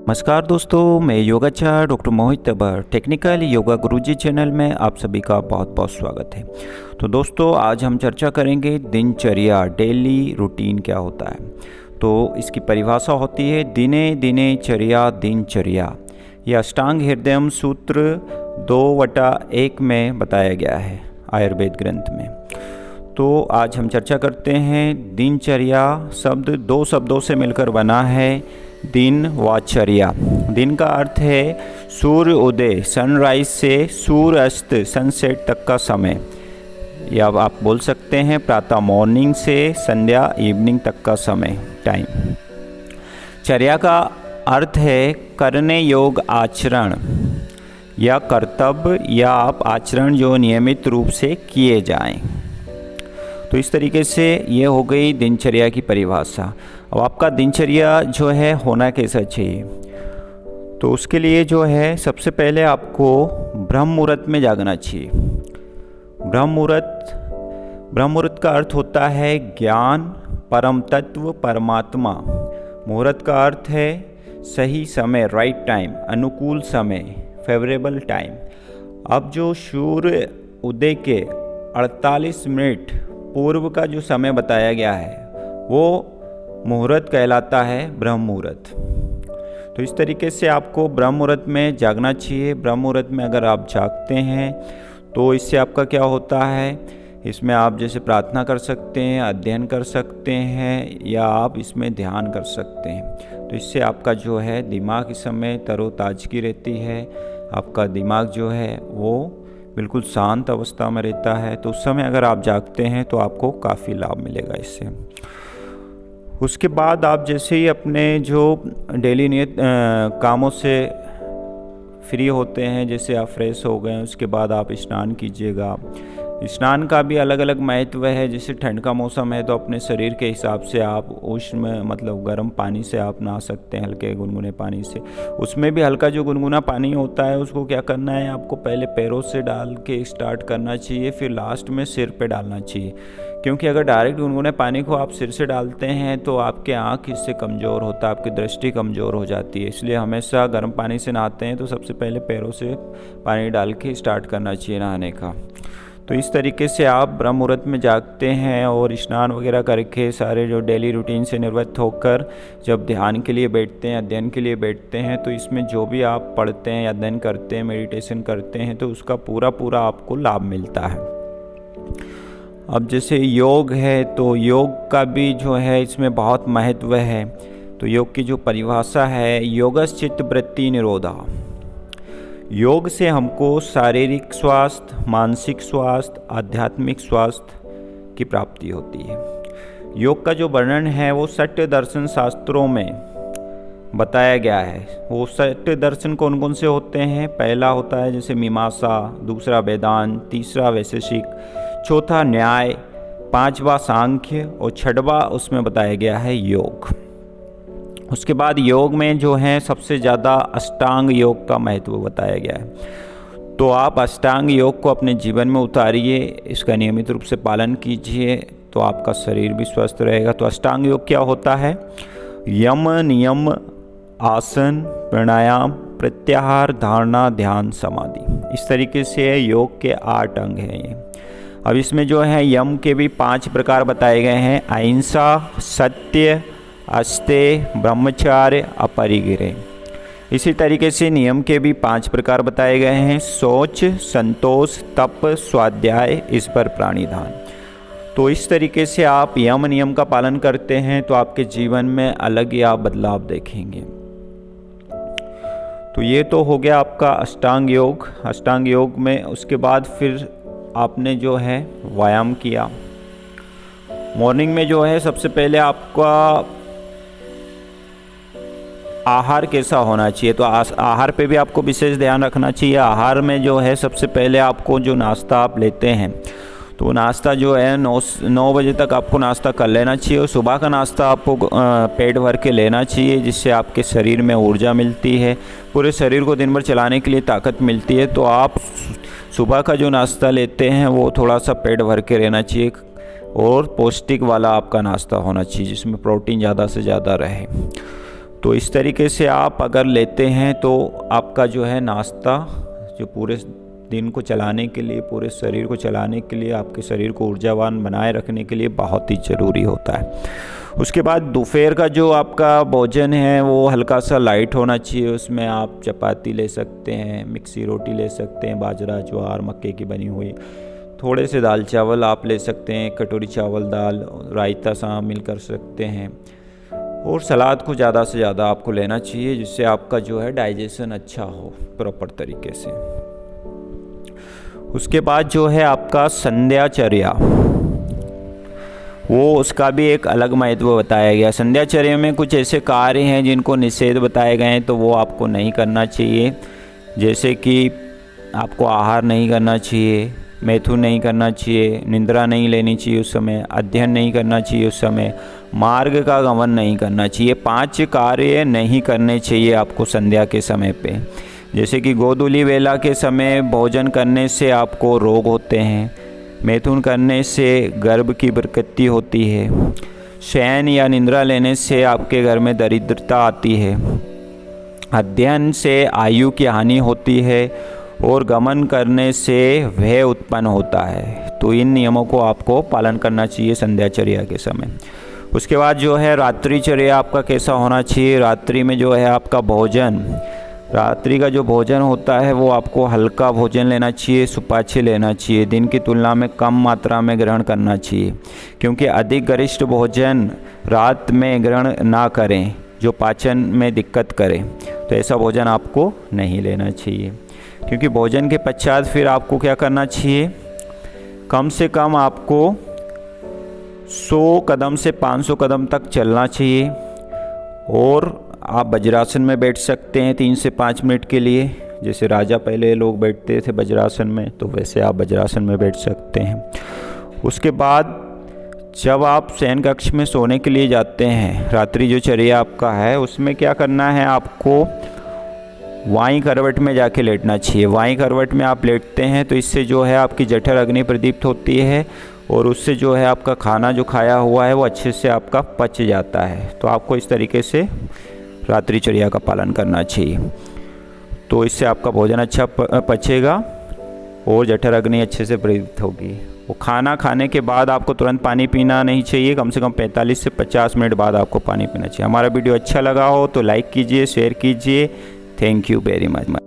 नमस्कार दोस्तों, मैं योगाचार्य डॉक्टर मोहित तबर टेक्निकल योगा गुरुजी चैनल में आप सभी का बहुत बहुत स्वागत है। तो दोस्तों, आज हम चर्चा करेंगे दिनचर्या, डेली रूटीन क्या होता है। तो इसकी परिभाषा होती है दिने दिने चर्या दिनचर्या। यह अष्टांग हृदयम सूत्र 2/1 में बताया गया है आयुर्वेद ग्रंथ में। तो आज हम चर्चा करते हैं दिनचर्या शब्द 2 शब्दों से मिलकर बना है, दिन व चर्या। दिन का अर्थ है सूर्य उदय सनराइज से सूर्य अस्त सनसेट तक का समय, या आप बोल सकते हैं प्रातः मॉर्निंग से संध्या इवनिंग तक का समय, टाइम। चर्या का अर्थ है करने योग आचरण या कर्तव्य या आप आचरण जो नियमित रूप से किए जाएं। तो इस तरीके से ये हो गई दिनचर्या की परिभाषा। अब आपका दिनचर्या जो है होना कैसा चाहिए, तो उसके लिए जो है सबसे पहले आपको ब्रह्म मुहूर्त में जागना चाहिए। ब्रह्म मुहूर्त का अर्थ होता है ज्ञान, परम तत्व, परमात्मा। मुहूर्त का अर्थ है सही समय, राइट टाइम, अनुकूल समय, फेवरेबल टाइम। अब जो सूर्य उदय के 48 मिनट पूर्व का जो समय बताया गया है वो मुहूर्त कहलाता है, ब्रह्म मुहूर्त। तो इस तरीके से आपको ब्रह्म मुहूर्त में जागना चाहिए। ब्रह्म मुहूर्त में अगर आप जागते हैं तो इससे आपका क्या होता है, इसमें आप जैसे प्रार्थना कर सकते हैं, अध्ययन कर सकते हैं, या आप इसमें ध्यान कर सकते हैं। तो इससे आपका जो है दिमाग इस समय तरोताजगी रहती है, आपका दिमाग जो है वो बिल्कुल शांत अवस्था में रहता है। तो उस समय अगर आप जागते हैं तो आपको काफ़ी लाभ मिलेगा इससे। उसके बाद आप जैसे ही अपने जो डेली नियत कामों से फ्री होते हैं, जैसे आप फ्रेश हो गए, उसके बाद आप स्नान कीजिएगा। स्नान का भी अलग अलग महत्व है। जैसे ठंड का मौसम है तो अपने शरीर के हिसाब से आप उष्ण मतलब गर्म पानी से आप नहा सकते हैं, हल्के गुनगुने पानी से। उसमें भी हल्का जो गुनगुना पानी होता है उसको क्या करना है, आपको पहले पैरों से डाल के स्टार्ट करना चाहिए, फिर लास्ट में सिर पे डालना चाहिए। क्योंकि अगर डायरेक्ट गुनगुने पानी को आप सिर से डालते हैं तो आपके आँख इससे कमज़ोर होता है, आपकी दृष्टि कमज़ोर हो जाती है। इसलिए हमेशा गर्म पानी से नहाते हैं तो सबसे पहले पैरों से पानी डाल के स्टार्ट करना चाहिए नहाने का। तो इस तरीके से आप ब्रह्म मुहूर्त में जागते हैं और स्नान वगैरह करके सारे जो डेली रूटीन से निवृत्त होकर जब ध्यान के लिए बैठते हैं, अध्ययन के लिए बैठते हैं, तो इसमें जो भी आप पढ़ते हैं, अध्ययन करते हैं, मेडिटेशन करते हैं, तो उसका पूरा आपको लाभ मिलता है। अब जैसे योग है तो योग का भी जो है इसमें बहुत महत्व है। तो योग की जो परिभाषा है, योगश्चित्त वृत्ति निरोधा। योग से हमको शारीरिक स्वास्थ्य, मानसिक स्वास्थ्य, आध्यात्मिक स्वास्थ्य की प्राप्ति होती है। योग का जो वर्णन है वो सत्य दर्शन शास्त्रों में बताया गया है। वो सत्य दर्शन कौन कौन से होते हैं, पहला होता है जैसे मीमांसा, दूसरा वेदांत, तीसरा वैशेषिक, चौथा न्याय, पांचवा सांख्य और छठवा उसमें बताया गया है योग। उसके बाद योग में जो है सबसे ज़्यादा अष्टांग योग का महत्व बताया गया है। तो आप अष्टांग योग को अपने जीवन में उतारिए, इसका नियमित रूप से पालन कीजिए तो आपका शरीर भी स्वस्थ रहेगा। तो अष्टांग योग क्या होता है, यम, नियम, आसन, प्राणायाम, प्रत्याहार, धारणा, ध्यान, समाधि। इस तरीके से योग के 8 अंग हैं ये। अब इसमें जो है यम के भी 5 प्रकार बताए गए हैं, अहिंसा, सत्य, अस्तेय, ब्रह्मचार्य, अपरिग्रह। इसी तरीके से नियम के भी 5 प्रकार बताए गए हैं, शौच, संतोष, तप, स्वाध्याय, इस पर प्राणिधान। तो इस तरीके से आप यम नियम का पालन करते हैं तो आपके जीवन में अलग ही आप बदलाव देखेंगे। तो ये तो हो गया आपका अष्टांग योग। अष्टांग योग में उसके बाद फिर आपने जो है व्यायाम किया। मॉर्निंग में जो है सबसे पहले आपका आहार कैसा होना चाहिए, तो आहार पे भी आपको विशेष ध्यान रखना चाहिए। आहार में जो है सबसे पहले आपको जो नाश्ता आप लेते हैं तो नाश्ता जो है 9 बजे तक आपको नाश्ता कर लेना चाहिए। और सुबह का नाश्ता आपको पेट भर के लेना चाहिए, जिससे आपके शरीर में ऊर्जा मिलती है, पूरे शरीर को दिन भर चलाने के लिए ताकत मिलती है। तो आप सुबह का जो नाश्ता लेते हैं वो थोड़ा सा पेट भर के रहना चाहिए और पौष्टिक वाला आपका नाश्ता होना चाहिए जिसमें प्रोटीन ज़्यादा से ज़्यादा रहे। तो इस तरीके से आप अगर लेते हैं तो आपका जो है नाश्ता जो पूरे दिन को चलाने के लिए, पूरे शरीर को चलाने के लिए, आपके शरीर को ऊर्जावान बनाए रखने के लिए बहुत ही ज़रूरी होता है। उसके बाद दोपहर का जो आपका भोजन है वो हल्का सा लाइट होना चाहिए। उसमें आप चपाती ले सकते हैं, मिक्सी रोटी ले सकते हैं, बाजरा ज्वार मक्के की बनी हुई, थोड़े से दाल चावल आप ले सकते हैं, कटोरी चावल दाल, रायता शामिल कर सकते हैं, और सलाद को ज़्यादा से ज़्यादा आपको लेना चाहिए जिससे आपका जो है डाइजेशन अच्छा हो प्रॉपर तरीके से। उसके बाद जो है आपका संध्याचर्या, वो उसका भी एक अलग महत्व बताया गया। संध्याचर्या में कुछ ऐसे कार्य हैं जिनको निषेध बताए गए हैं, तो वो आपको नहीं करना चाहिए। जैसे कि आपको आहार नहीं करना चाहिए, मैथुन नहीं करना चाहिए, निद्रा नहीं लेनी चाहिए उस समय, अध्ययन नहीं करना चाहिए उस समय, मार्ग का गमन नहीं करना चाहिए। 5 कार्य नहीं करने चाहिए आपको संध्या के समय पे। जैसे कि गोधूली वेला के समय भोजन करने से आपको रोग होते हैं, मैथुन करने से गर्भ की विकृति होती है, शयन या निद्रा लेने से आपके घर में दरिद्रता आती है, अध्ययन से आयु की हानि होती है, और गमन करने से भय उत्पन्न होता है। तो इन नियमों को आपको पालन करना चाहिए संध्याचर्या के समय। उसके बाद जो है रात्रिचर्या आपका कैसा होना चाहिए। रात्रि में जो है आपका भोजन, रात्रि का जो भोजन होता है वो आपको हल्का भोजन लेना चाहिए, सुपाच्य लेना चाहिए, दिन की तुलना में कम मात्रा में ग्रहण करना चाहिए, क्योंकि अधिक गरिष्ठ भोजन रात में ग्रहण ना करें जो पाचन में दिक्कत करे। तो ऐसा भोजन आपको नहीं लेना चाहिए, क्योंकि भोजन के पश्चात फिर आपको क्या करना चाहिए, कम से कम आपको 100 कदम से 500 कदम तक चलना चाहिए, और आप वज्रासन में बैठ सकते हैं 3 से 5 मिनट के लिए। जैसे राजा पहले लोग बैठते थे वज्रासन में, तो वैसे आप वज्रासन में बैठ सकते हैं। उसके बाद जब आप शयन कक्ष में सोने के लिए जाते हैं, रात्रि जो चर्या आपका है उसमें क्या करना है, आपको वाई करवट में जाके लेटना चाहिए। वाई करवट में आप लेटते हैं तो इससे जो है आपकी जठर अग्नि प्रदीप्त होती है, और उससे जो है आपका खाना जो खाया हुआ है वो अच्छे से आपका पच जाता है। तो आपको इस तरीके से रात्रिचर्या का पालन करना चाहिए। तो इससे आपका भोजन अच्छा पचेगा और जठर अग्नि अच्छे से प्रदीप्त होगी। वो खाना खाने के बाद आपको तुरंत पानी पीना नहीं चाहिए, कम से कम 45 से 50 मिनट बाद आपको पानी पीना चाहिए। हमारा वीडियो अच्छा लगा हो तो लाइक कीजिए, शेयर कीजिए। Thank you very much.